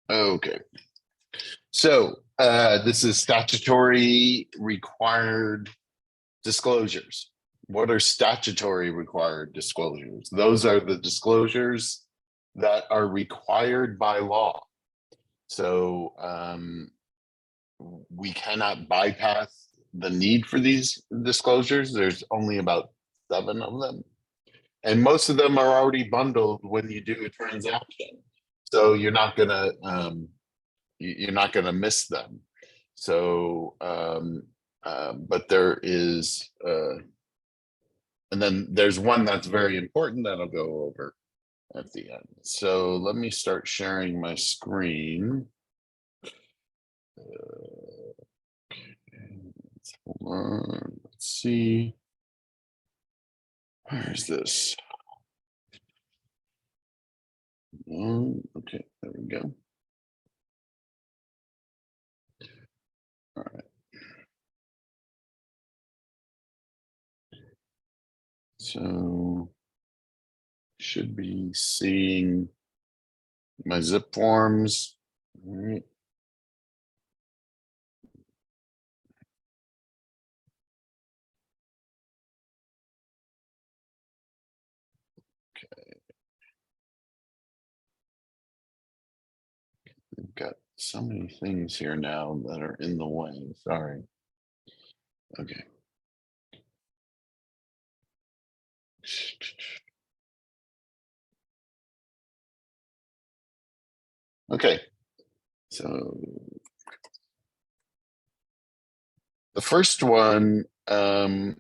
Okay. So this is statutory required disclosures. What are statutory required disclosures? Those are the disclosures that are required by law. So we cannot bypass the need for these disclosures. There's only about 7 of them. And most of them are already bundled when you do a transaction. So you're not gonna miss them. So but there is and then there's one that's very important that I'll go over at the end. So let me start sharing my screen. Hold on, let's see. Where's this? Okay, there we go. All right. So should be seeing my zip forms. All right. Okay. We've got so many things here now that are in the way. Sorry. Okay. Okay. So the first one, hold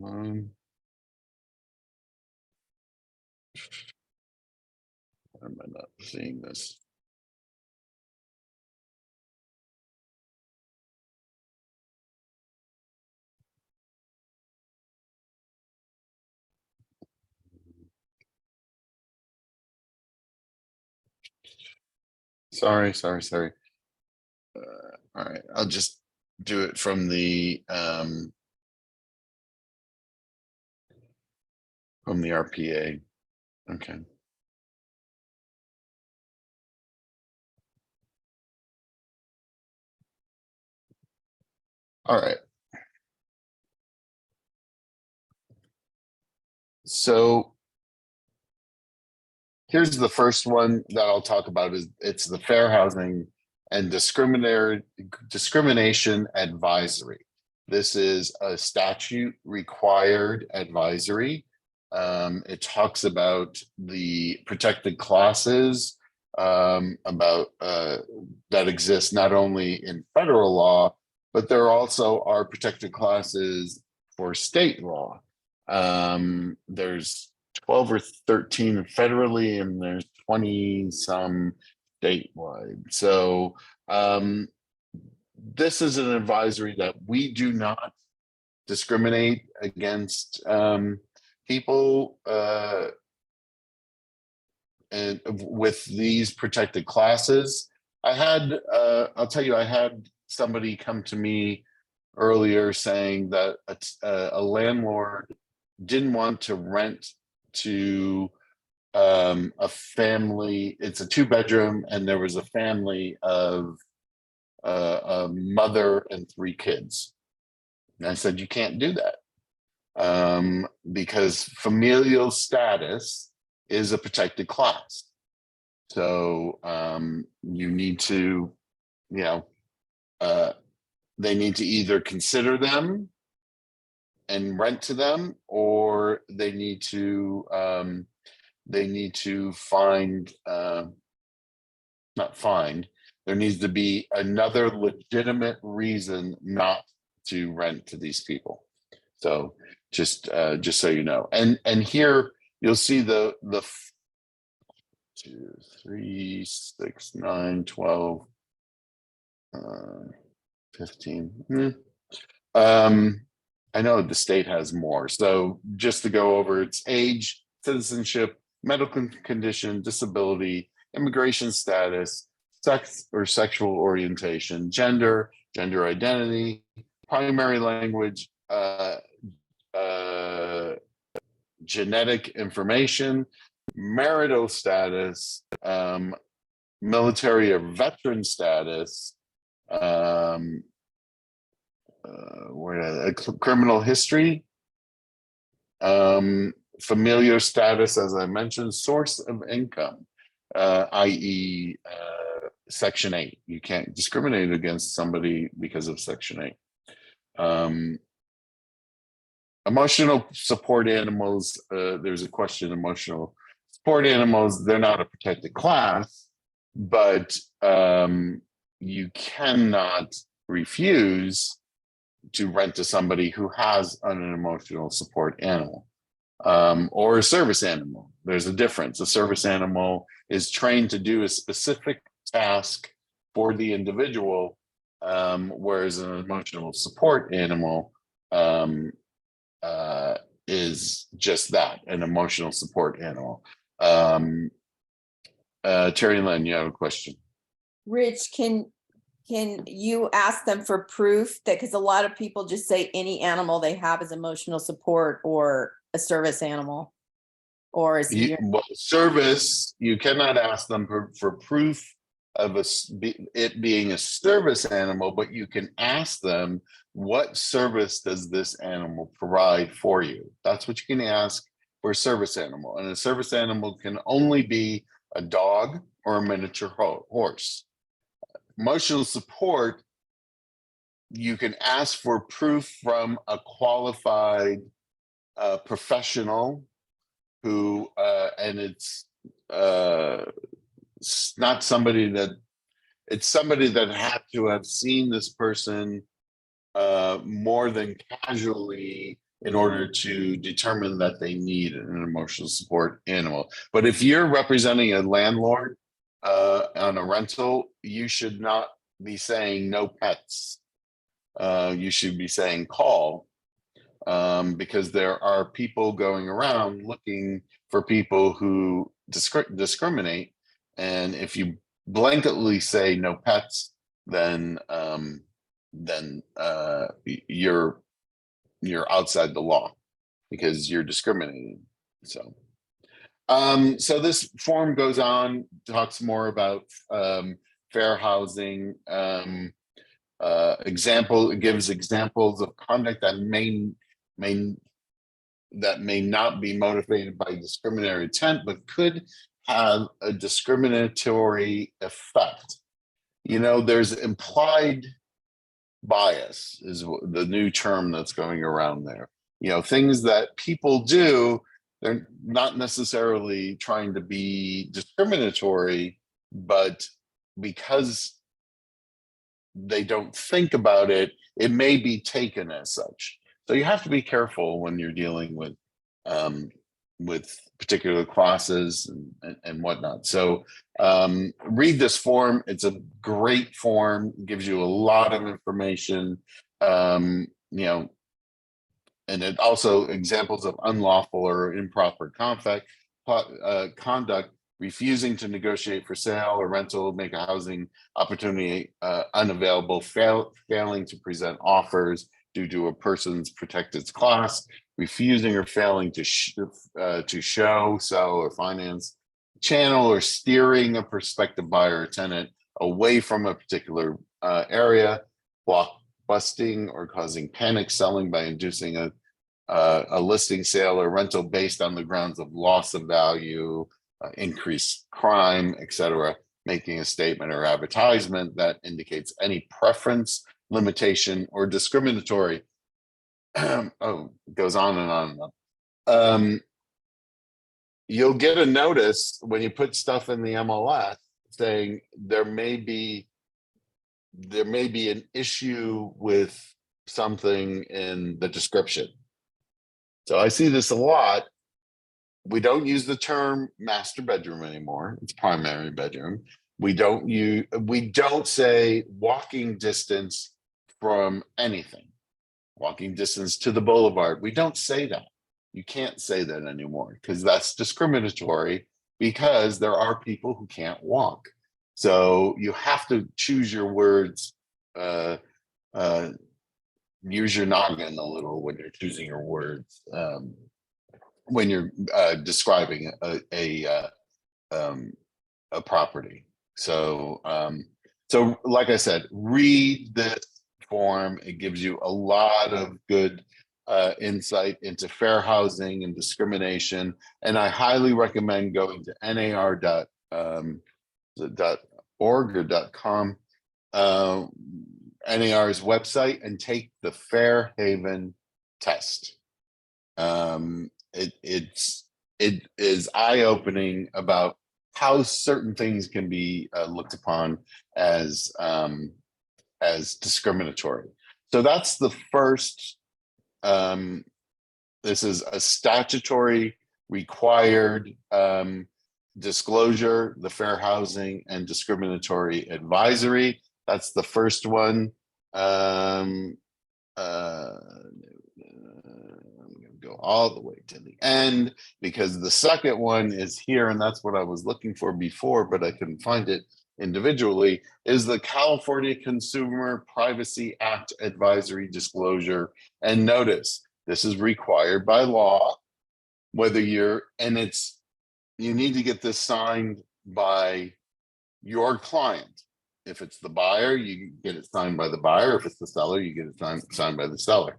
on. Why am I not seeing this? Sorry. All right, I'll just do it from the RPA. Okay. All right. So here's the first one that I'll talk about is it's the Fair Housing and Discrimination Advisory. This is a statute required advisory. It talks about the protected classes about that exist not only in federal law, but there also are protected classes for state law. There's 12 or 13 federally, and there's 20 some statewide. So this is an advisory that we do not discriminate against people and with these protected classes. I'll tell you, I had somebody come to me earlier saying that a landlord didn't want to rent to a family. It's a 2-bedroom, and there was a family of a mother and 3 kids. And I said, you can't do that because familial status is a protected class. So you need to, they need to either consider them and rent to them, or they need to find not find. There needs to be another legitimate reason not to rent to these people. So just so you know, and here you'll see the 2, 3, 6, 9, 12, 15. I know the state has more. So just to go over, it's age, citizenship, medical condition, disability, immigration status, sex or sexual orientation, gender identity, primary language, genetic information, marital status, military or veteran status, criminal history, familiar status, as I mentioned, source of income, i.e., Section 8. You can't discriminate against somebody because of Section 8. Emotional support animals, there's a question, emotional support animals, they're not a protected class, but you cannot refuse to rent to somebody who has an emotional support animal, or a service animal. There's a difference. A service animal is trained to do a specific task for the individual, whereas an emotional support animal is just that, an emotional support animal. Terry Lynn, you have a question. Rich, can you ask them for proof that, because a lot of people just say any animal they have is emotional support or a service animal, or is Well, service, you cannot ask them for proof of it being a service animal, but you can ask them, what service does this animal provide for you? That's what you can ask for a service animal. And a service animal can only be a dog or a miniature horse. Emotional support, you can ask for proof from a qualified professional who, and it's not somebody that, it's somebody that had to have seen this person more than casually in order to determine that they need an emotional support animal. But if you're representing a landlord on a rental, you should not be saying no pets. You should be saying call, because there are people going around looking for people who discriminate. And if you blanketly say no pets, then you're outside the law because you're discriminating. So this form goes on, talks more about fair housing. It gives examples of conduct that may not be motivated by discriminatory intent, but could have a discriminatory effect. You know, there's implied bias is the new term that's going around there. You know, things that people do, they're not necessarily trying to be discriminatory, but because they don't think about it, it may be taken as such. So you have to be careful when you're dealing with particular classes and whatnot. So read this form. It's a great form, gives you a lot of information, you know, and it also examples of unlawful or improper conduct, refusing to negotiate for sale or rental, make a housing opportunity unavailable, failing to present offers due to a person's protected class, refusing or failing to show, sell, or finance, channel or steering a prospective buyer or tenant away from a particular area, blockbusting or causing panic selling by inducing a listing, sale, or rental based on the grounds of loss of value, increased crime, etc., making a statement or advertisement that indicates any preference, limitation, or discriminatory. Oh, it goes on and on and on. You'll get a notice when you put stuff in the MLS saying there may be an issue with something in the description. So I see this a lot. We don't use the term master bedroom anymore. It's primary bedroom. We don't say walking distance from anything. Walking distance to the boulevard. We don't say that. You can't say that anymore because that's discriminatory, because there are people who can't walk. So you have to choose your words use your noggin a little when you're choosing your words, when you're describing a property. So, so like I said, read this form. It gives you a lot of good insight into fair housing and discrimination. And I highly recommend going to nar.org or .com, NAR's website, and take the Fair Haven test. It is eye-opening about how certain things can be looked upon as discriminatory. So that's the first. This is a statutory required disclosure, the Fair Housing and Discriminatory Advisory. That's the first one. I'm going to go all the way to the end because the second one is here, and that's what I was looking for before, but I couldn't find it individually, is the California Consumer Privacy Act Advisory Disclosure and Notice. This is required by law, whether you're, and it's, you need to get this signed by your client. If it's the buyer, you get it signed by the buyer. If it's the seller, you get it signed by the seller.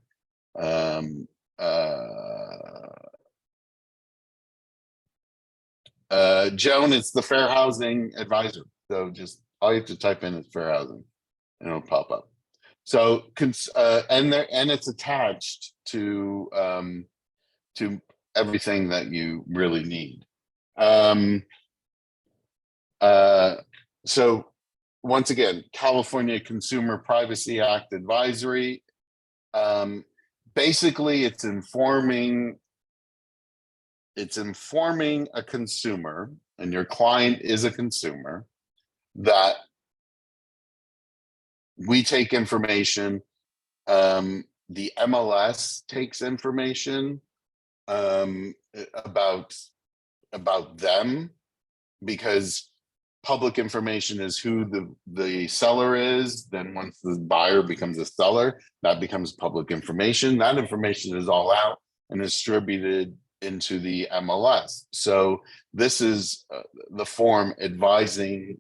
Joan, it's the Fair Housing Advisor. So just all you have to type in is fair housing and it'll pop up. So and it's attached to everything that you really need. So once again, California Consumer Privacy Act Advisory. Basically, it's informing a consumer, and your client is a consumer, that we take information, the MLS takes information about them, because public information is who the seller is. Then once the buyer becomes a seller, that becomes public information. That information is all out and distributed into the MLS. So this is the form advising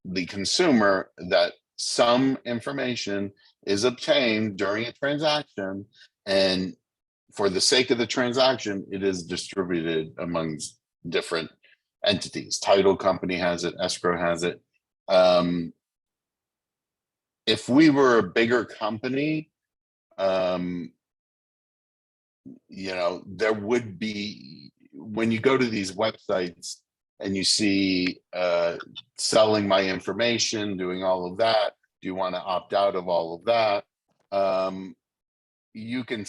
the consumer that some information is obtained during a transaction, and for the sake of the transaction, it is distributed amongst different entities. Title company has it, escrow has it. If we were a bigger company, there would be, when you go to these websites and you see selling my information, doing all of that, do you want to opt out of all of that? You can,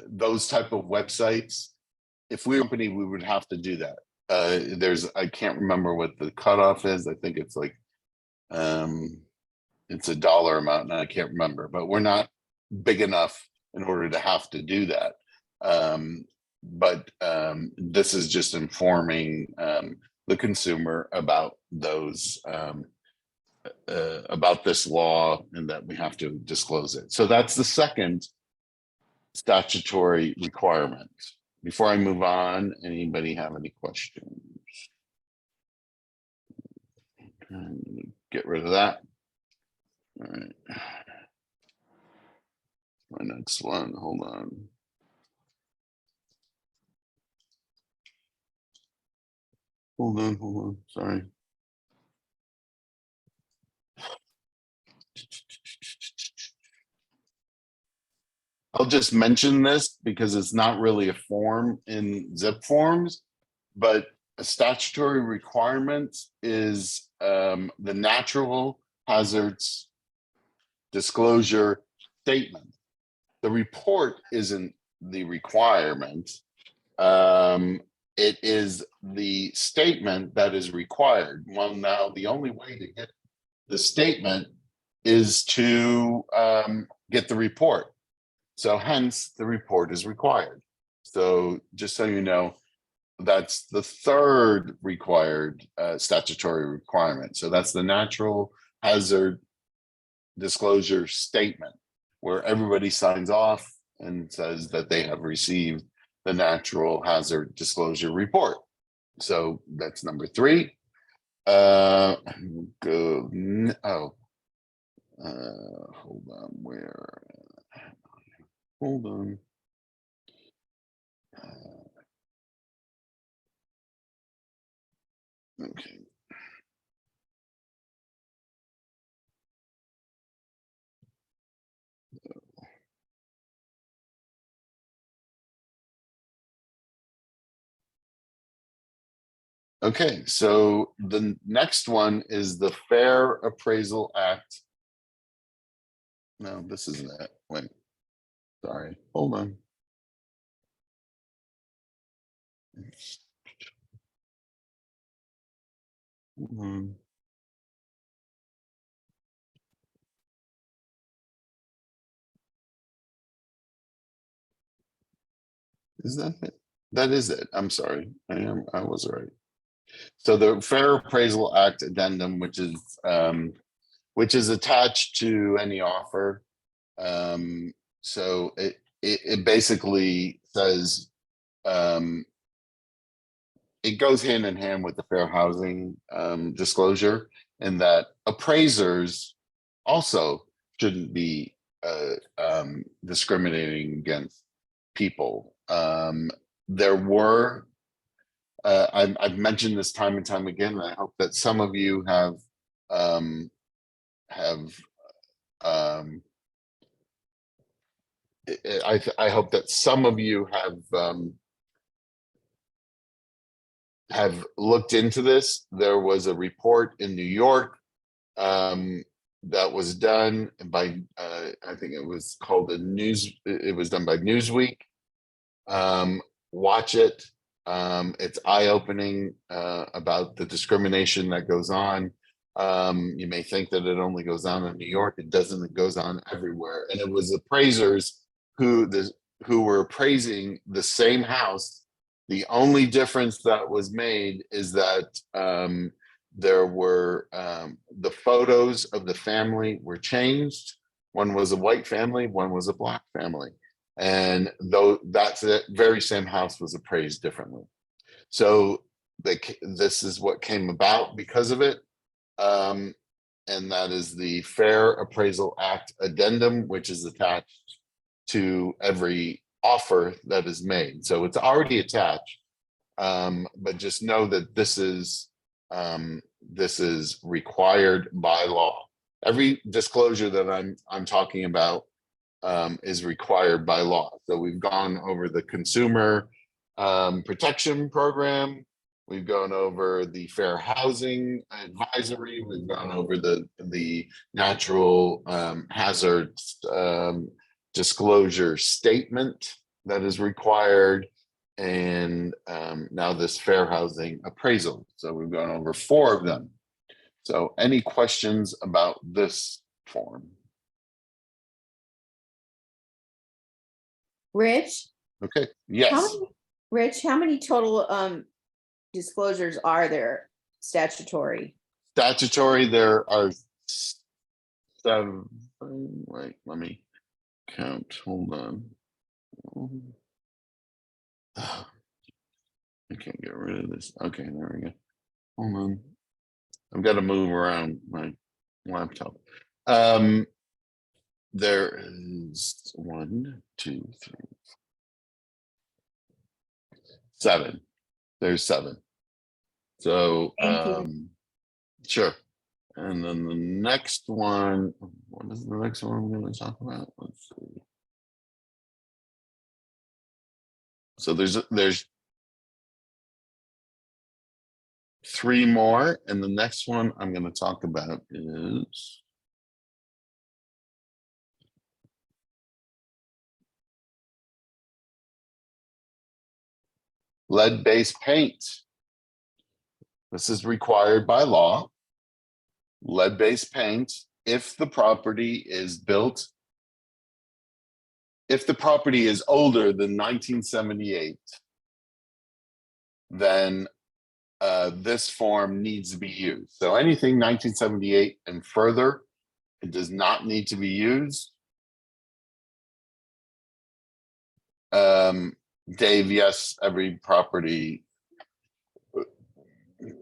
those type of websites, if we were a company, we would have to do that. I can't remember what the cutoff is. I think it's like, it's a dollar amount, and I can't remember, but we're not big enough in order to have to do that. But this is just informing the consumer about those, about this law, and that we have to disclose it. So that's the second statutory requirement. Before I move on, anybody have any questions? Get rid of that. All right. My next one, hold on. Hold on, sorry. I'll just mention this because it's not really a form in zip forms, but a statutory requirement is the natural hazards disclosure statement. The report isn't the requirement. It is the statement that is required. Well, now the only way to get the statement is to get the report. So hence the report is required. So just so you know, that's the third required statutory requirement. So that's the natural hazard disclosure statement where everybody signs off and says that they have received the natural hazard disclosure report. So that's number 3. Hold on, hold on. Okay. Okay, so the next one is the Fair Appraisal Act. No, this isn't it. Wait, sorry, hold on. Hold on. Is that it? That is it. I'm sorry. I was right. So the Fair Appraisal Act addendum, which is attached to any offer. So it basically says it goes hand in hand with the fair housing disclosure, and that appraisers also shouldn't be discriminating against people. There were I've mentioned this time and time again, and I hope that some of you have I hope that some of you have looked into this. There was a report in New York that was done by I think it was called it was done by Newsweek. Watch it. It's eye-opening about the discrimination that goes on. You may think that it only goes on in New York. It doesn't. It goes on everywhere. And it was appraisers who were appraising the same house. The only difference that was made is that there were the photos of the family were changed. One was a white family, one was a black family. And though that's the very same house was appraised differently. So this is what came about because of it. And that is the Fair Appraisal Act addendum, which is attached to every offer that is made. So it's already attached, but just know that this is required by law. Every disclosure that I'm talking about is required by law. So we've gone over the consumer protection program. We've gone over the fair housing advisory. We've gone over the natural hazards disclosure statement that is required, and now this fair housing appraisal. So we've gone over 4 of them. So any questions about this form? Rich? Okay, yes. Rich, how many total disclosures are there statutory? Statutory, there are 7. Wait, let me count. Hold on. I can't get rid of this. Okay, there we go. Hold on. I've got to move around my laptop. There is 1, 2, 3, 7. There's 7. So Thank you. sure. And then the next one, what is the next one I'm going to talk about? Let's see. So there's 3 more, and the next one I'm going to talk about is lead-based paint. This is required by law. Lead-based paint, if the property is built, if the property is older than 1978, then this form needs to be used. So anything 1978 and further, It does not need to be used. Dave, yes, every property.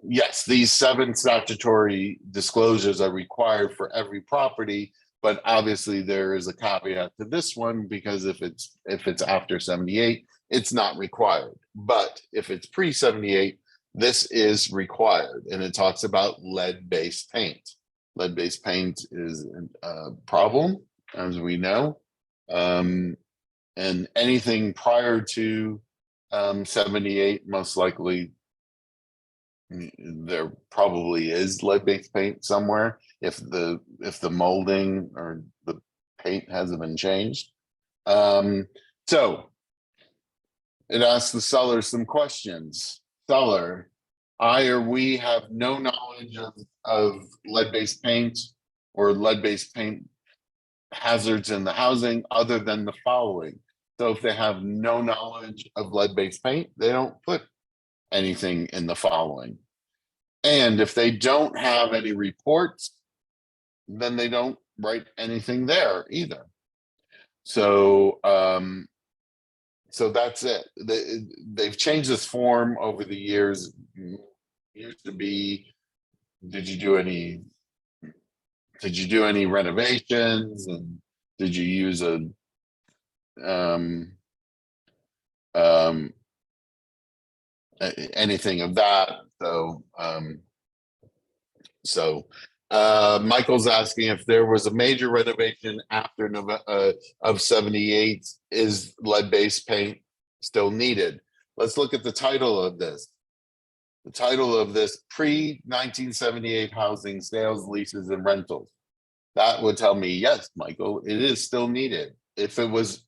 Yes, these 7 statutory disclosures are required for every property, but obviously there is a caveat to this one because if it's after 78, it's not required. But if it's pre-78, this is required, and it talks about lead-based paint. Lead-based paint is a problem, as we know. And anything prior to 78, most likely there probably is lead-based paint somewhere if the molding or the paint hasn't been changed. So it asks the seller some questions. Seller, I or we have no knowledge of lead-based paint or lead-based paint hazards in the housing other than the following. So if they have no knowledge of lead-based paint, they don't put anything in the following. And if they don't have any reports, then they don't write anything there either. So so that's it. They've changed this form over the years. It used to be, did you do any renovations, and did you use a anything of that? So Michael's asking if there was a major renovation after November of 78, is lead-based paint still needed? Let's look at the title of this. The title of this, pre-1978 housing sales, leases, and rentals. That would tell me, yes, Michael, it is still needed. If it was,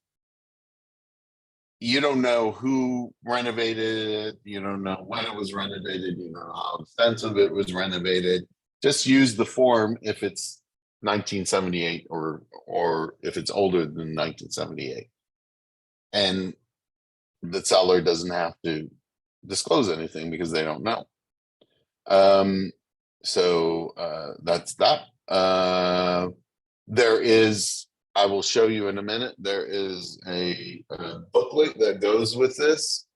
you don't know who renovated it, you don't know when it was renovated, you don't know how extensive it was renovated. Just use the form if it's 1978 or if it's older than 1978. And the seller doesn't have to disclose anything because they don't know. So that's that. There is, I will show you in a minute, there is a booklet that goes with this.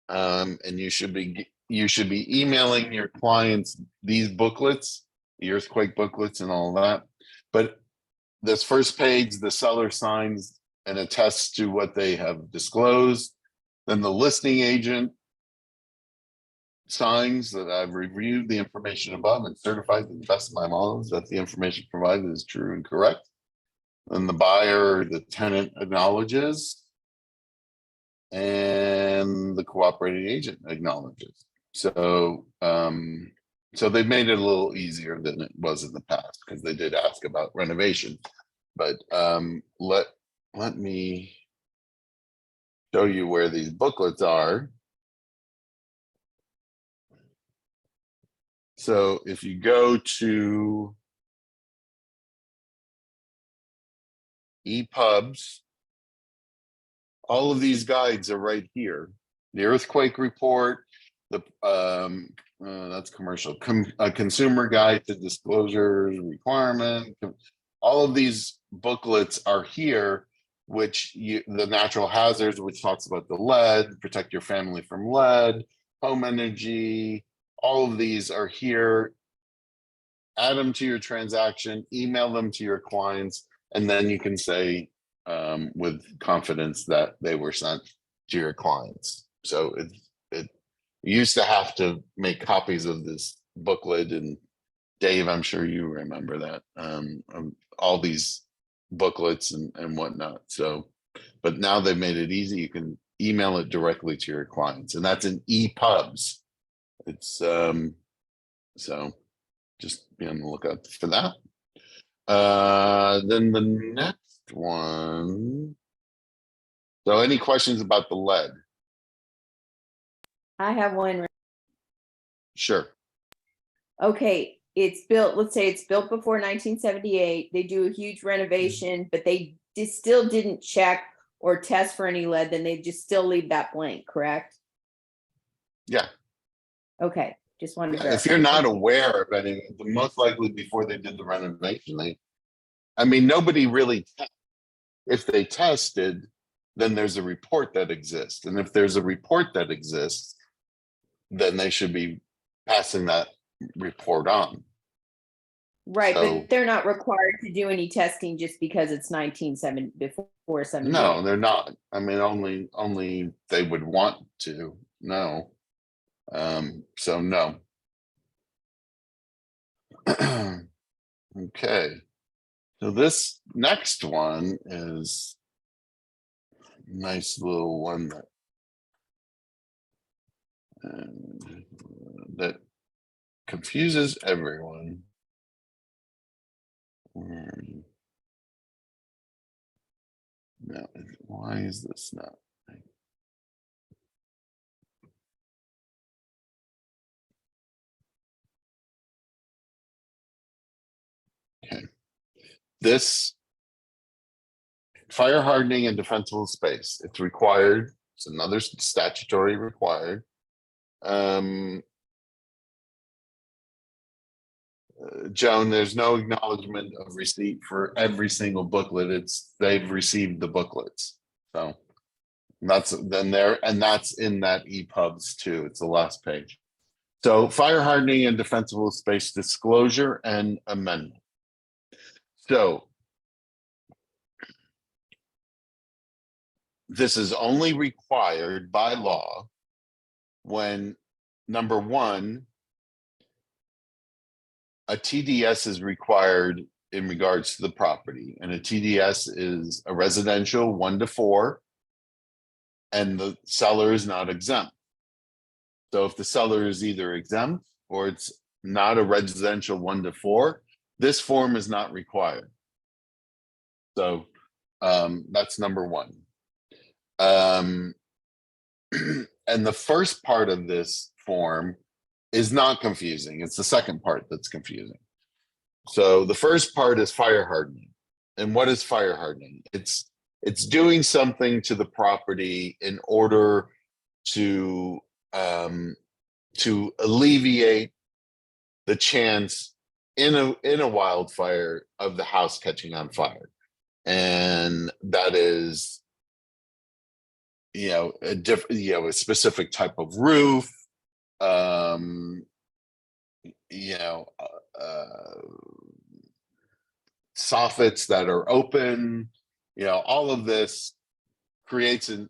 And you should be emailing your clients these booklets, the earthquake booklets and all that. But this first page, the seller signs and attests to what they have disclosed. Then the listing agent signs that I've reviewed the information above and certified to the best of my knowledge that the information provided is true and correct. And the buyer, the tenant acknowledges, and the cooperating agent acknowledges. So so they've made it a little easier than it was in the past because they did ask about renovation. But let me show you where these booklets are. So if you go to ePubs, all of these guides are right here. The earthquake report, the that's commercial, a consumer guide to disclosures requirement. All of these booklets are here, which the natural hazards, which talks about the lead, protect your family from lead, home energy. All of these are here. Add them to your transaction, email them to your clients, and then you can say with confidence that they were sent to your clients. So it used to have to make copies of this booklet, and Dave, I'm sure you remember that, all these booklets and whatnot. So, but now they've made it easy. You can email it directly to your clients, and that's in ePubs. It's so just be on the lookout for that. Then the next one. So any questions about the lead? I have one. Sure. Okay, it's built, let's say it's built before 1978. They do a huge renovation, but they still didn't check or test for any lead, then they just still leave that blank, correct? Yeah. Okay, just wanted to If verify. you're not aware of any, most likely before they did the renovation, I mean, nobody really, if they tested, then there's a report that exists. And if there's a report that exists, then they should be passing that report on. Right, So, but they're not required to do any testing just because it's 1970 before 78. no, they're not. I mean, only they would want to. No. So no. Okay. So this next one is a nice little one that confuses everyone. Now, why is this not? Okay. This fire hardening and defensible space, it's required. It's another statutory required. Joan, there's no acknowledgement of receipt for every single booklet. It's they've received the booklets. So that's then there, and that's in that EPUBs too. It's the last page. So fire hardening and defensible space disclosure and amendment. So this is only required by law when, number one, a TDS is required in regards to the property, and a TDS is a residential 1 to 4, and the seller is not exempt. So if the seller is either exempt or it's not a residential 1 to 4, this form is not required. So that's number one. And the first part of this form is not confusing. It's the second part that's confusing. So the first part is fire hardening. And what is fire hardening? It's doing something to the property in order to alleviate the chance in a wildfire of the house catching on fire. And that is, a specific type of roof, soffits that are open, all of this creates an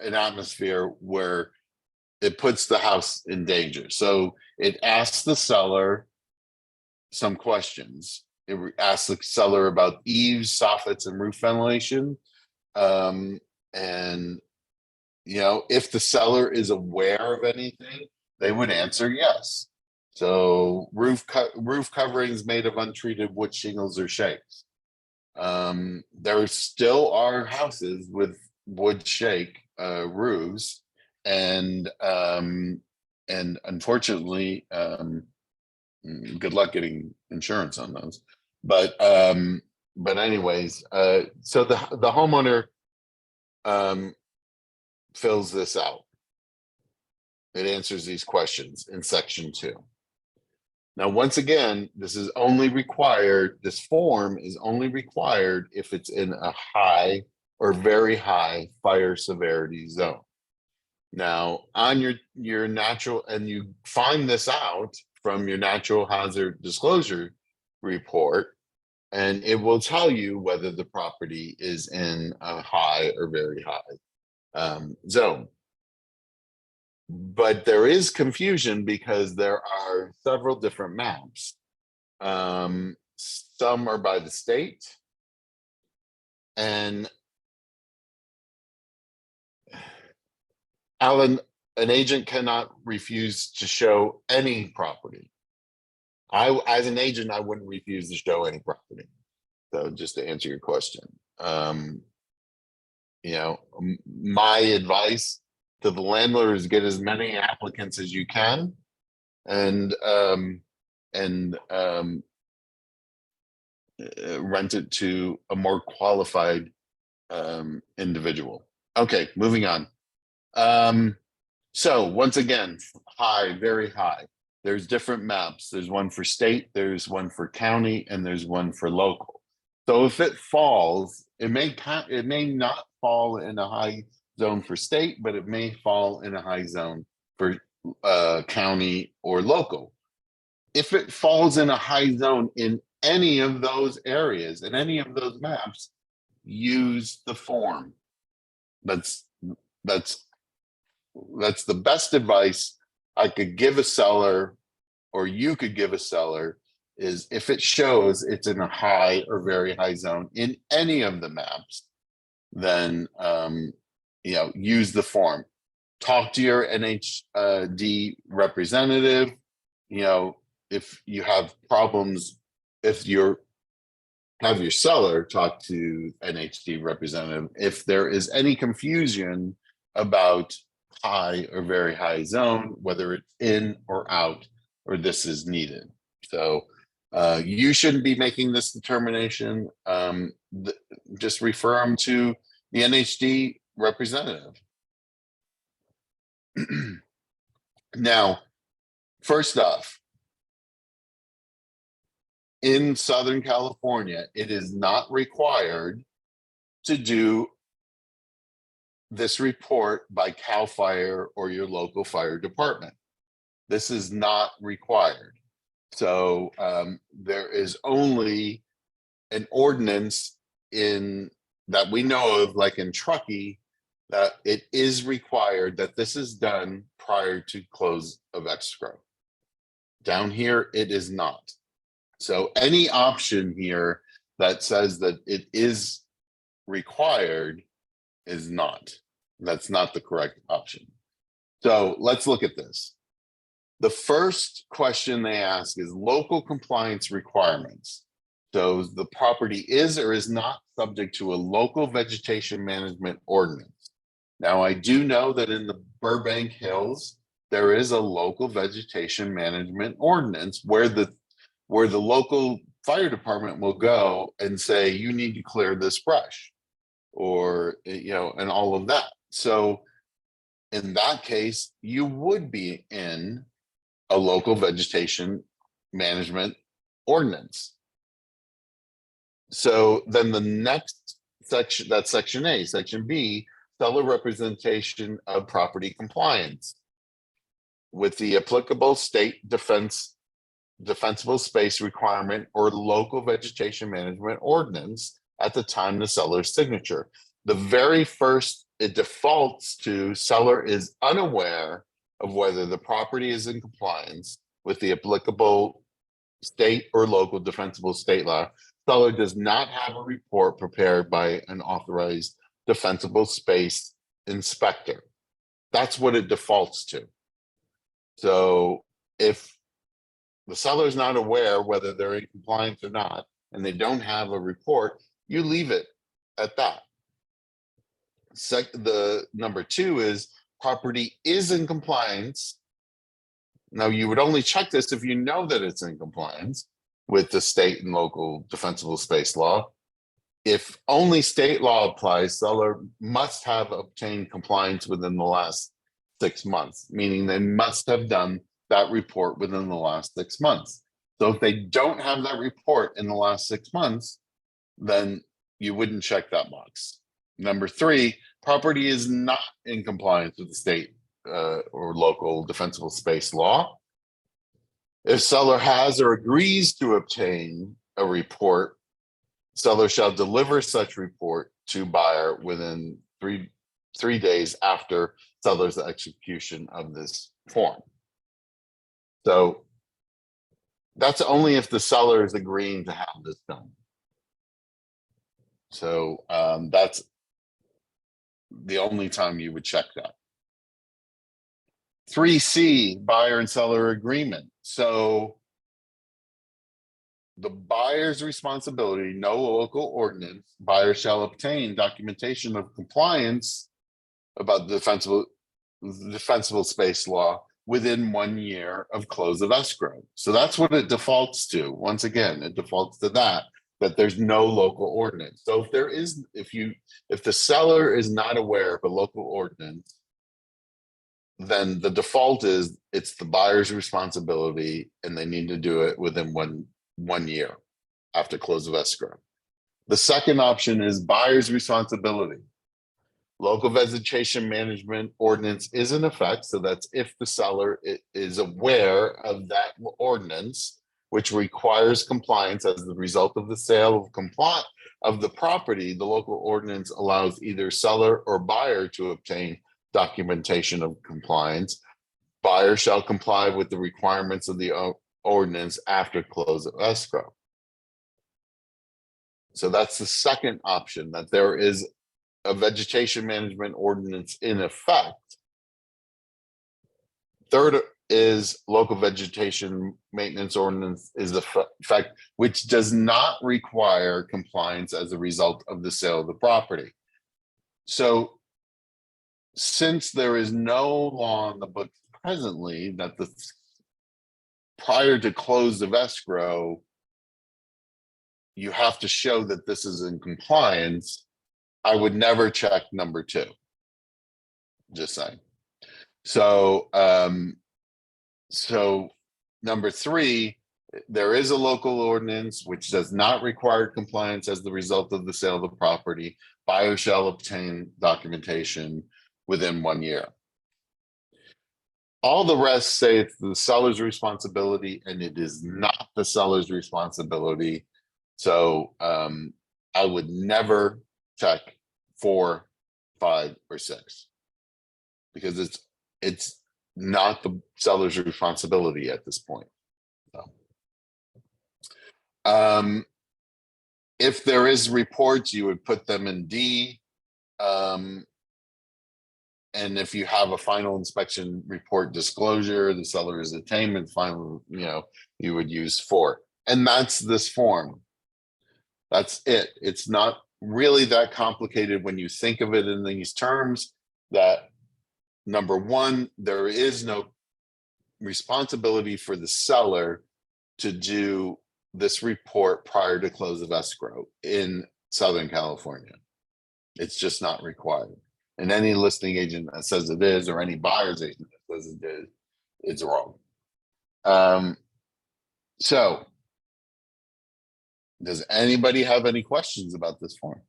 atmosphere where it puts the house in danger. So it asks the seller some questions. It asks the seller about eaves, soffits, and roof ventilation. And if the seller is aware of anything, they would answer yes. So roof coverings made of untreated wood shingles or shakes. There still are houses with wood shake roofs, and unfortunately, good luck getting insurance on those. But anyways, so the homeowner fills this out. It answers these questions in section 2. Now, once again, this form is only required if it's in a high or very high fire severity zone. Now, on your natural, and you find this out from your natural hazard disclosure report, and it will tell you whether the property is in a high or very high zone. But there is confusion because there are several different maps. Some are by the state, and Alan, an agent cannot refuse to show any property. As an agent, I wouldn't refuse to show any property. So just to answer your question, my advice to the landlord is get as many applicants as you can, and rent it to a more qualified individual. Okay, moving on. So once again, high, very high. There's different maps. There's one for state, there's one for county, and there's one for local. So if it falls, it may not fall in a high zone for state, but it may fall in a high zone for county or local. If it falls in a high zone in any of those areas, in any of those maps, use the form. That's that's the best advice I could give a seller, or you could give a seller, is if it shows it's in a high or very high zone in any of the maps, then use the form. Talk to your NHD representative. If you have problems, if you have your seller talk to NHD representative, if there is any confusion about high or very high zone, whether it's in or out, or this is needed. So you shouldn't be making this determination. Just refer them to the NHD representative. Now, first off, in Southern California, it is not required to do this report by CAL FIRE or your local fire department. This is not required. So there is only an ordinance that we know of, like in Truckee, that it is required that this is done prior to close of escrow. Down here, it is not. So any option here that says that it is required is not. That's not the correct option. So let's look at this. The first question they ask is local compliance requirements. So the property is or is not subject to a local vegetation management ordinance. Now, I do know that in the Burbank Hills, there is a local vegetation management ordinance where the local fire department will go and say, you need to clear this brush, or, and all of that. So in that case, you would be in a local vegetation management ordinance. So then the next section, that's section A. Section B, seller representation of property compliance with the applicable state defensible space requirement or local vegetation management ordinance at the time the seller's signature. The very first, it defaults to seller is unaware of whether the property is in compliance with the applicable state or local defensible state law. Seller does not have a report prepared by an authorized defensible space inspector. That's what it defaults to. So if the seller is not aware whether they're in compliance or not, and they don't have a report, you leave it at that. The number two is property is in compliance. Now, you would only check this if you know that it's in compliance with the state and local defensible space law. If only state law applies, seller must have obtained compliance within the last 6 months, meaning they must have done that report within the last 6 months. So if they don't have that report in the last 6 months, then you wouldn't check that box. Number three, property is not in compliance with the state or local defensible space law. If seller has or agrees to obtain a report, seller shall deliver such report to buyer within three days after seller's execution of this form. So that's only if the seller is agreeing to have this done. So that's the only time you would check that. 3C, buyer and seller agreement. So the buyer's responsibility, no local ordinance, buyer shall obtain documentation of compliance about the defensible space law within 1 year of close of escrow. So that's what it defaults to. Once again, it defaults to that there's no local ordinance. So if the seller is not aware of a local ordinance, then the default is it's the buyer's responsibility and they need to do it within one year after close of escrow. The second option is buyer's responsibility. Local vegetation management ordinance is in effect, so that's if the seller is aware of that ordinance, which requires compliance as the result of the sale of the property. The local ordinance allows either seller or buyer to obtain documentation of compliance. Buyer shall comply with the requirements of the ordinance after close of escrow. So that's the second option, that there is a vegetation management ordinance in effect. Third is local vegetation maintenance ordinance is effect, which does not require compliance as a result of the sale of the property. So since there is no law on the books presently that prior to close of escrow, you have to show that this is in compliance, I would never check number 2. Just saying. So, so number 3, there is a local ordinance which does not require compliance as the result of the sale of the property. Buyer shall obtain documentation within 1 year. All the rest say it's the seller's responsibility, and it is not the seller's responsibility. So I would never check 4, 5, or 6 because it's not the seller's responsibility at this point. So, if there is reports, you would put them in D. And if you have a final inspection report disclosure, the seller is attainment final, you would use 4. And that's this form. That's it. It's not really that complicated when you think of it in these terms. That number 1, there is no responsibility for the seller to do this report prior to close of escrow in Southern California. It's just not required. And any listing agent that says it is, or any buyer's agent that says it is, it's wrong. So does anybody have any questions about this form?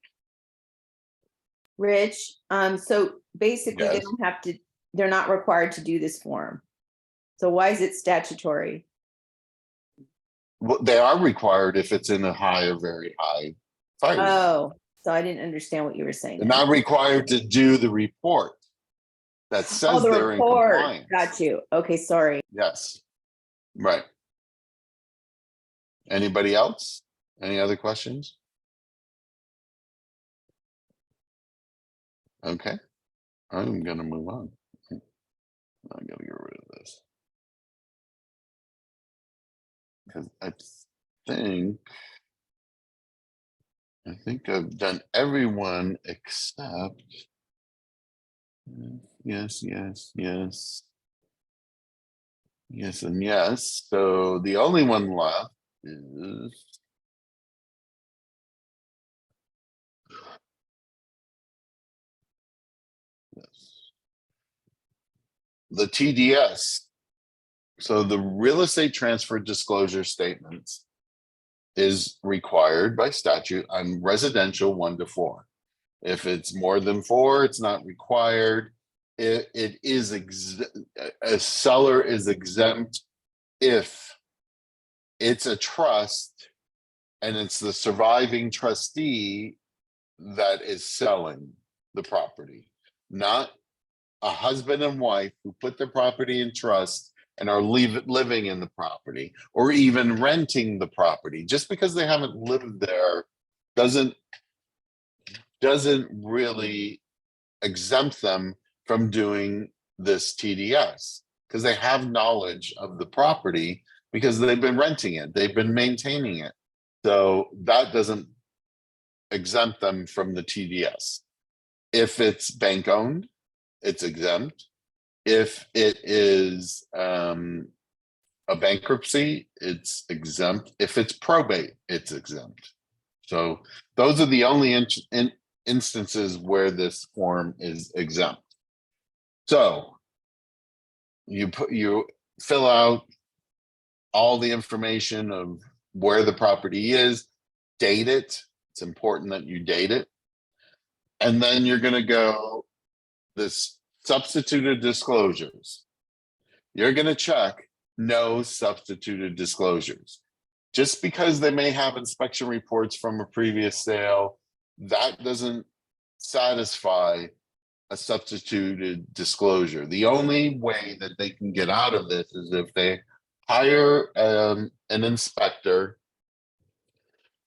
Rich, so basically they Yes. don't have to, they're not required to do this form. So why is it statutory? Well, they are required if it's in a high or very high fire. Oh, so I didn't understand what you were saying. They're then. not required to do the report that says Oh, the they're report. in compliance. Got you. Okay, sorry. Yes. Right. Anybody else? Any other questions? Okay. I'm going to move on. I'm going to get rid of this. Because I think I've done everyone except yes, and yes. So the only one left is the TDS. So the real estate transfer disclosure statements is required by statute on residential 1 to 4. If it's more than 4, it's not required. It is a seller is exempt if it's a trust and it's the surviving trustee that is selling the property, not a husband and wife who put their property in trust and are living in the property or even renting the property. Just because they haven't lived there doesn't really exempt them from doing this TDS, because they have knowledge of the property because they've been renting it, they've been maintaining it. So that doesn't exempt them from the TDS. If it's bank owned, it's exempt. If it is a bankruptcy, it's exempt. If it's probate, it's exempt. So those are the only instances where this form is exempt. So you fill out all the information of where the property is, date it, It's important that you date it. And then you're going to go this substituted disclosures. You're going to check no substituted disclosures. Just because they may have inspection reports from a previous sale, that doesn't satisfy a substituted disclosure. The only way that they can get out of this is if they hire an inspector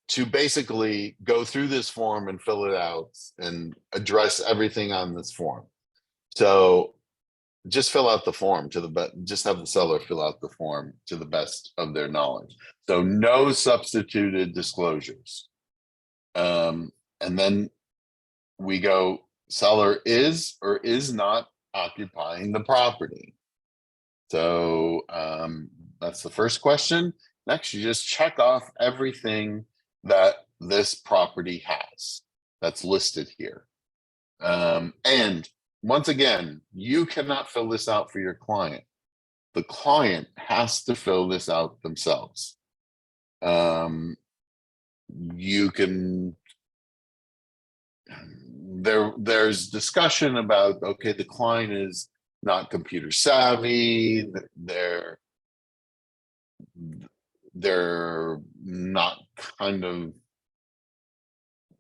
to basically go through this form and fill it out and address everything on this form. So just fill out the form to the best, just have the seller fill out the form to the best of their knowledge. So no substituted disclosures. And then we go, seller is or is not occupying the property. So that's the first question. Next, you just check off everything that this property has that's listed here. And once again, you cannot fill this out for your client. The client has to fill this out themselves. You can, there's discussion about, okay, the client is not computer savvy, they're not kind of,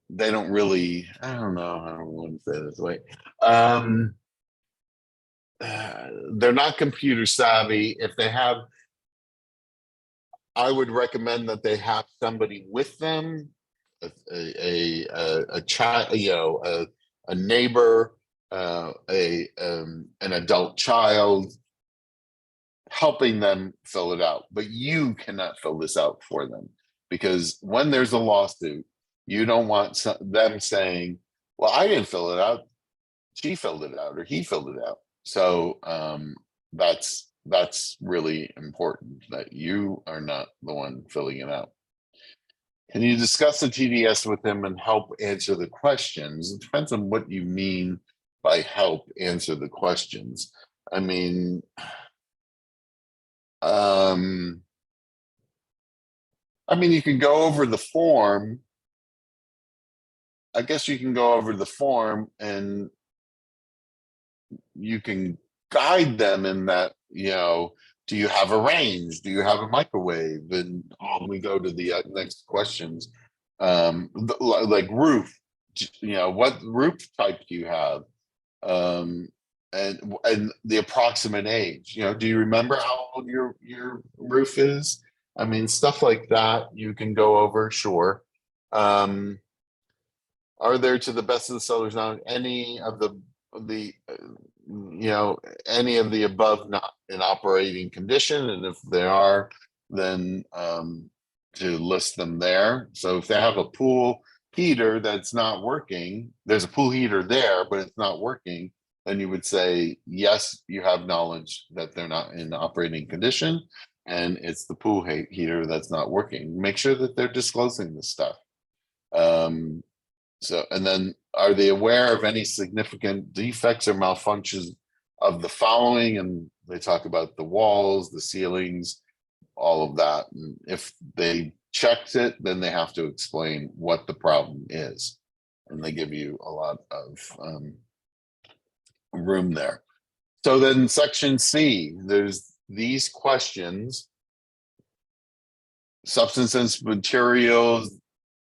they don't really, I don't know, I don't want to say it this way. They're not computer savvy. If they have, I would recommend that they have somebody with them, a child, you know, a neighbor, an adult child, helping them fill it out. But you cannot fill this out for them, because when there's a lawsuit, you don't want them saying, well, I didn't fill it out, she filled it out, or he filled it out. So that's really important, that you are not the one filling it out. Can you discuss the TDS with them and help answer the questions? It depends on what you mean by help answer the questions. I mean, you can go over the form. I guess you can go over the form and you can guide them in that, you know, do you have a range? Do you have a microwave? And we go to the next questions, like roof, you know, what roof type do you have? And the approximate age, you know, do you remember how old your roof is? I mean, stuff like that you can go over, sure. Are there, to the best of the seller's knowledge, any of the you know, any of the above not in operating condition? And if they are, then to list them there. So if they have a pool heater that's not working, there's a pool heater there, but it's not working, then you would say, yes, you have knowledge that they're not in operating condition, and it's the pool heater that's not working. Make sure that they're disclosing this stuff. So, and then, are they aware of any significant defects or malfunctions of the following? And they talk about the walls, the ceilings, all of that. And if they checked it, then they have to explain what the problem is. And they give you a lot of room there. So then section C, there's these questions: substances, materials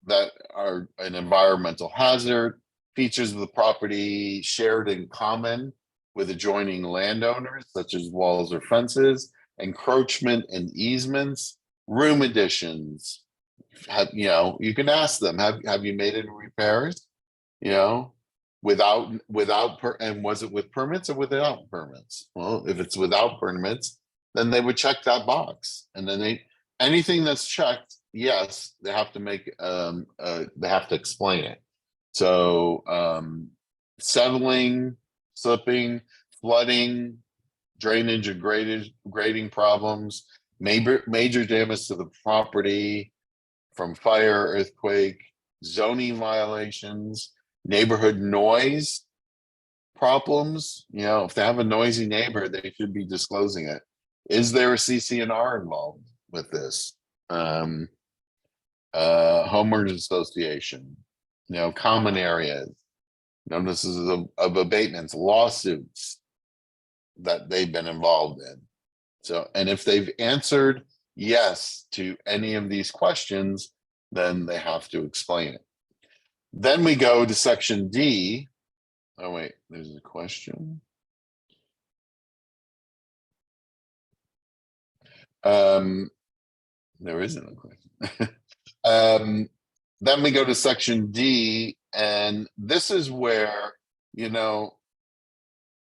that are an environmental hazard, features of the property shared in common with adjoining landowners, such as walls or fences, encroachment and easements, room additions. You know, you can ask them, have you made any repairs? You know, and was it with permits or without permits? Well, if it's without permits, then they would check that box, and then anything that's checked, yes, they have to make they have to explain it. So settling, slipping, flooding, drainage and grading problems, major damage to the property from fire, earthquake, zoning violations, neighborhood noise problems. You know, if they have a noisy neighbor, they should be disclosing it. Is there a CC&R involved with this? homeowners association, common areas, notices of abatements, lawsuits that they've been involved in. So, and if they've answered yes to any of these questions, then they have to explain it. Then we go to section D. Oh, wait, there's a question. There isn't a question. Then we go to section D, and this is where,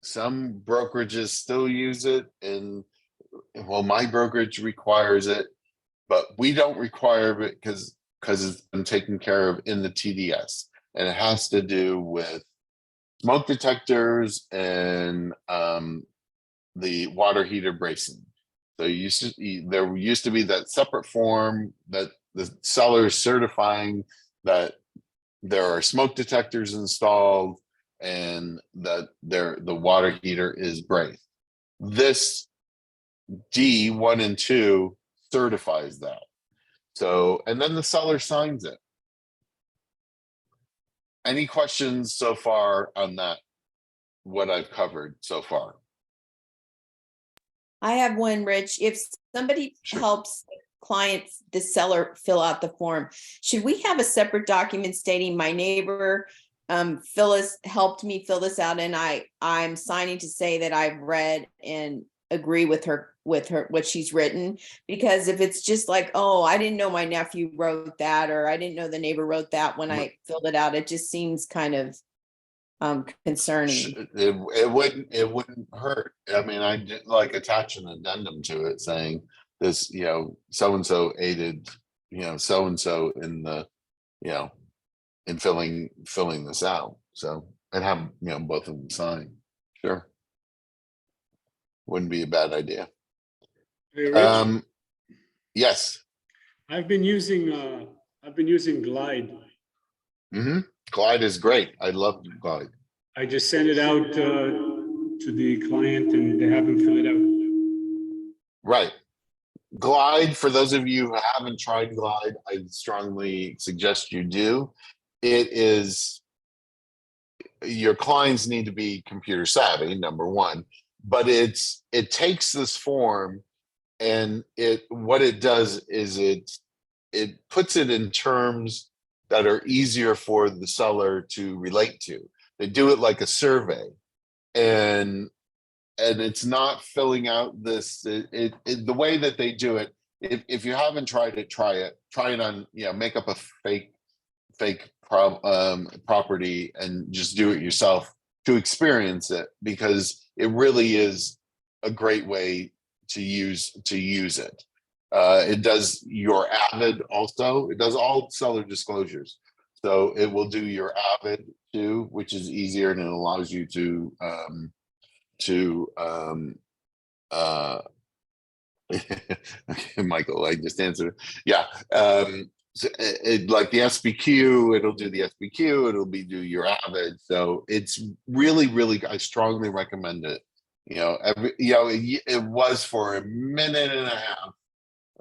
some brokerages still use it, and well, my brokerage requires it, but we don't require it because it's been taken care of in the TDS, and it has to do with smoke detectors and the water heater bracing. So there used to be that separate form that the seller is certifying that there are smoke detectors installed and that the water heater is braced. This D1 and 2 certifies that. So, and then the seller signs it. Any questions so far on that, what I've covered so far? I have one, Rich. If somebody Sure. helps clients, the seller fill out the form, should we have a separate document stating my neighbor Phyllis helped me fill this out, and I'm signing to say that I've read and agree with her what she's written? Because if it's just like, oh, I didn't know my nephew wrote that, or I didn't know the neighbor wrote that when I filled it out, it just seems kind of concerning. It wouldn't hurt. I mean, I did like attach an addendum to it saying this, so and so aided, so and so in the, in filling this out. So, and have both of them sign. Sure, wouldn't be a bad idea. Hey, Rich, Yes. I've been using Glide. Glide is great. I love Glide. I just sent it out to the client and they haven't filled it out. Right. Glide, for those of you who haven't tried Glide, I strongly suggest you do. It is, your clients need to be computer savvy, number one, but it takes this form and what it does is it puts it in terms that are easier for the seller to relate to. They do it like a survey, and it's not filling out this, the way that they do it. If you haven't tried it, try it on, make up a fake property and just do it yourself to experience it, because it really is a great way to use it. It does your Avid also. It does all seller disclosures. So it will do your Avid too, which is easier, and it allows you to okay, Michael, I just answered. Yeah. So like the SBQ, it'll do the SBQ, it'll do your Avid. So it's really, I strongly recommend it. It was for a minute and a half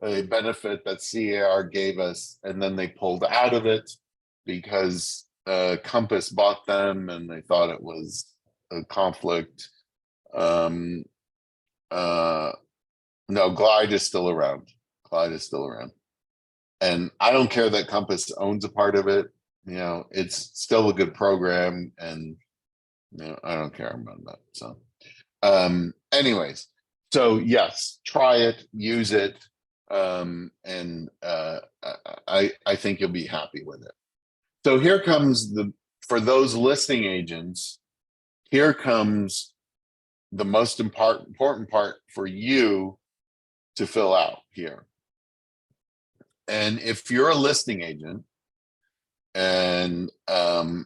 a benefit that CAR gave us, and then they pulled out of it because Compass bought them and they thought it was a conflict. No, Glide is still around. And I don't care that Compass owns a part of it. It's still a good program, and I don't care about that. So anyways, so yes, try it, use it, and I think you'll be happy with it. So here comes for those listing agents, here comes the most important part for you to fill out here. And if you're a listing agent, and all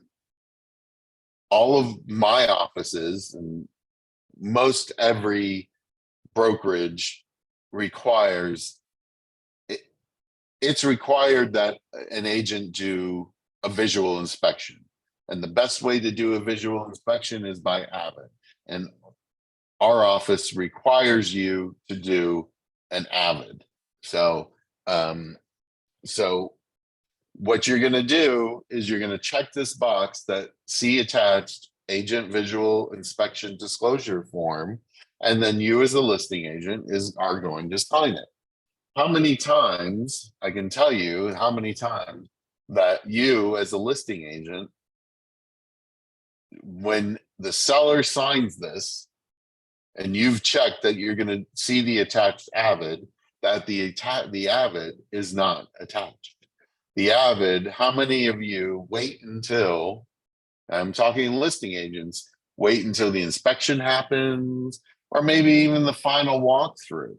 of my offices and most every brokerage requires, it's required that an agent do a visual inspection. And the best way to do a visual inspection is by Avid. And our office requires you to do an Avid. So What you're going to do is you're going to check this box that see attached agent visual inspection disclosure form, and then you as a listing agent are going to sign it. How many times, I can tell you how many times that you as a listing agent, when the seller signs this and you've checked that you're going to see the attached avid, that the avid is not attached. The avid, how many of you wait until, I'm talking listing agents, wait until the inspection happens, or maybe even the final walkthrough?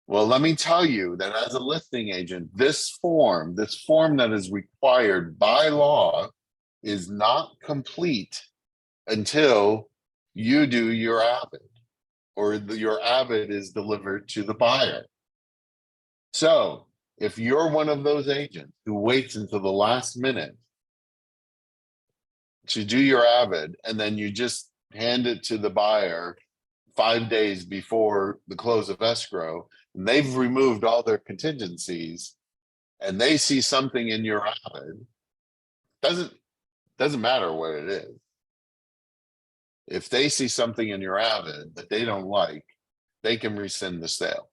Well, let me tell you that as a listing agent, this form that is required by law is not complete until you do your avid, or your avid is delivered to the buyer. So if you're one of those agents who waits until the last minute to do your avid, and then you just hand it to the buyer 5 days before the close of escrow, and they've removed all their contingencies, and they see something in your avid, doesn't matter what it is. If they see something in your avid that they don't like, they can rescind the sale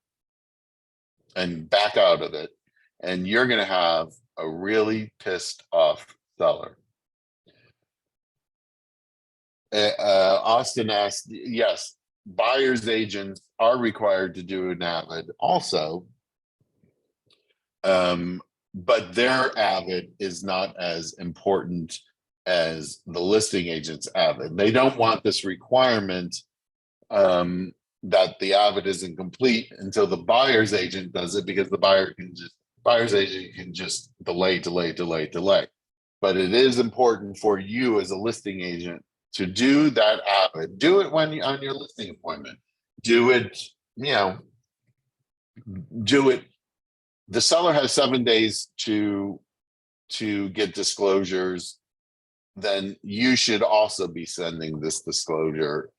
and back out of it, and you're going to have a really pissed off seller. Austin asked, yes, buyer's agents are required to do an avid also, but their avid is not as important as the listing agent's avid. They don't want this requirement that the avid isn't complete until the buyer's agent does it, because the buyer's agent can just delay. But it is important for you as a listing agent to do that avid. Do it when on your listing appointment. Do it, do it. The seller has 7 days to get disclosures. Then you should also be sending this disclosure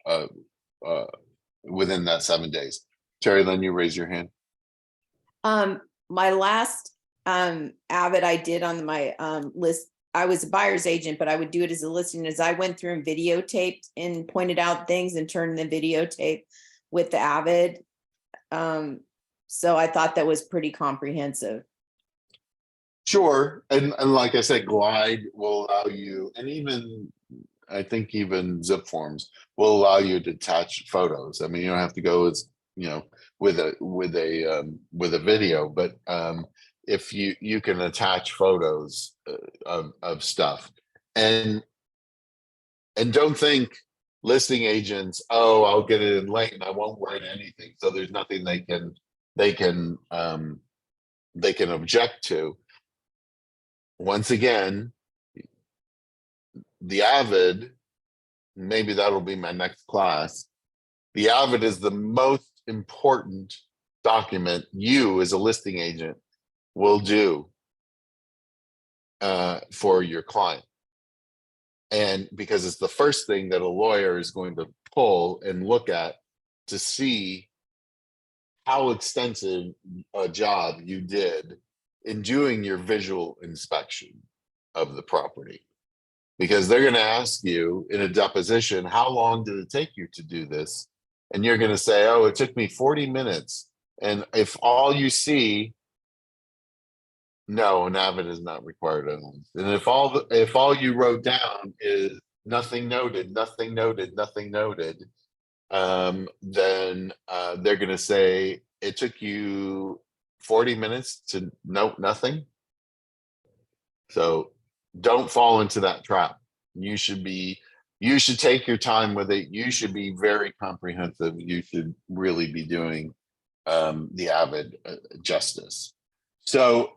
within that 7 days. Terry Lynn, you raise your hand. My last avid I did on my list, I was a buyer's agent, but I would do it as a listing, as I went through and videotaped and pointed out things and turned the videotape with the avid. So I thought that was pretty comprehensive. Sure. And like I said, Glide will allow you, and even I think even zip forms will allow you to attach photos. I mean, you don't have to go as, with a video, but if you can attach photos of stuff, and don't think listing agents, oh, I'll get it in late and I won't write anything, so there's nothing they can object to. Once again, the avid, maybe that'll be my next class. The avid is the most important document you as a listing agent will do for your client. And because it's the first thing that a lawyer is going to pull and look at to see how extensive a job you did in doing your visual inspection of the property. Because they're going to ask you in a deposition, how long did it take you to do this? And you're going to say, oh, it took me 40 minutes. And if all you see, no, an avid is not required. And if all you wrote down is nothing noted, then they're going to say it took you 40 minutes to note nothing. So don't fall into that trap. You should take your time with it. You should be very comprehensive. You should really be doing the avid justice. So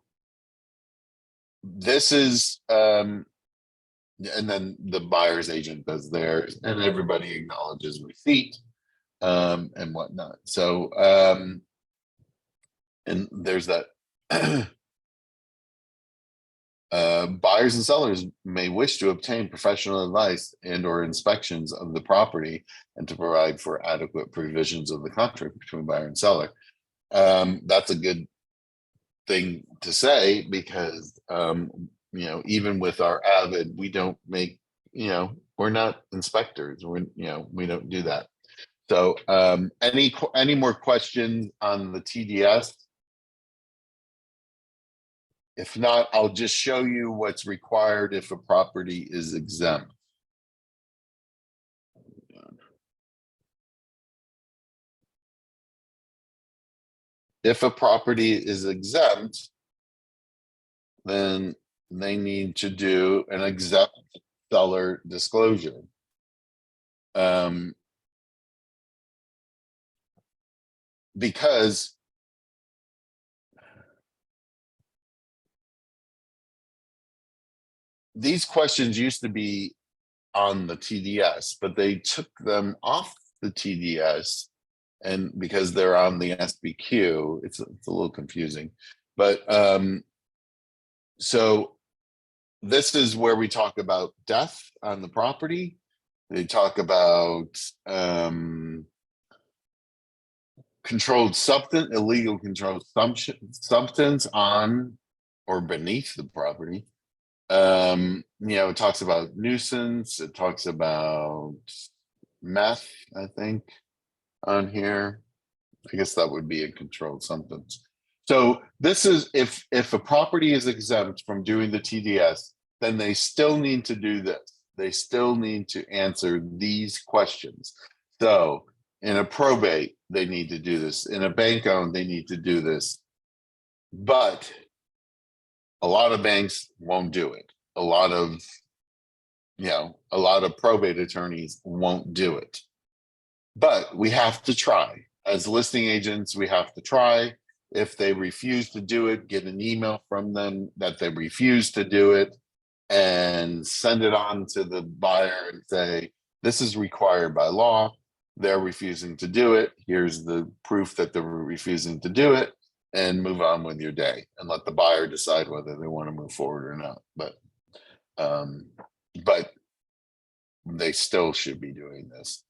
this is, and then the buyer's agent does theirs, and everybody acknowledges receipt and whatnot. So, and there's that. Buyers and sellers may wish to obtain professional advice and or inspections of the property and to provide for adequate provisions of the contract between buyer and seller. That's a good thing to say because, you know, even with our Avid, we don't make, you know, we're not inspectors. We're, you know, we don't do that. So, any more questions on the TDS? If not, I'll just show you what's required if a property is exempt. If a property is exempt, then they need to do an exempt seller disclosure. Because these questions used to be on the TDS, but they took them off the TDS, and because they're on the SBQ, it's a little confusing. But so this is where we talk about death on the property. They talk about controlled substance, illegal controlled substance on or beneath the property. You know, it talks about nuisance, it talks about meth, I think, on here. I guess that would be a controlled substance. So this is if a property is exempt from doing the TDS, then they still need to do this. They still need to answer these questions. So in a probate, they need to do this. In a bank owned, they need to do this. But a lot of banks won't do it. A lot of, you know, a lot of probate attorneys won't do it. But we have to try. As listing agents, we have to try. If they refuse to do it, get an email from them that they refuse to do it and send it on to the buyer and say, this is required by law. They're refusing to do it. Here's the proof that they're refusing to do it, and move on with your day and let the buyer decide whether they want to move forward or not. But they still should be doing this.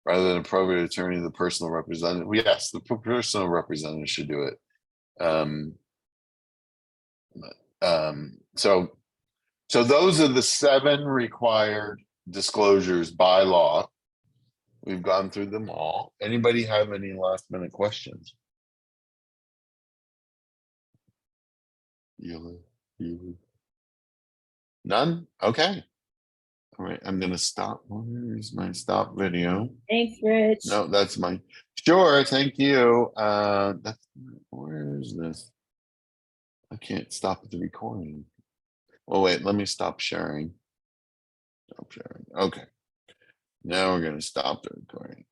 Rather than a probate attorney, the personal representative. Yes, the personal representative should do it. So those are the 7 required disclosures by law. We've gone through them all. Anybody have any last minute questions? None? Okay. All right, I'm gonna stop. Where's my stop video? Thanks, Rich. No, that's my, sure, thank you. That's, where is this? I can't stop the recording. Oh, wait, let me stop sharing. Stop sharing. Okay. Now we're gonna stop the recording.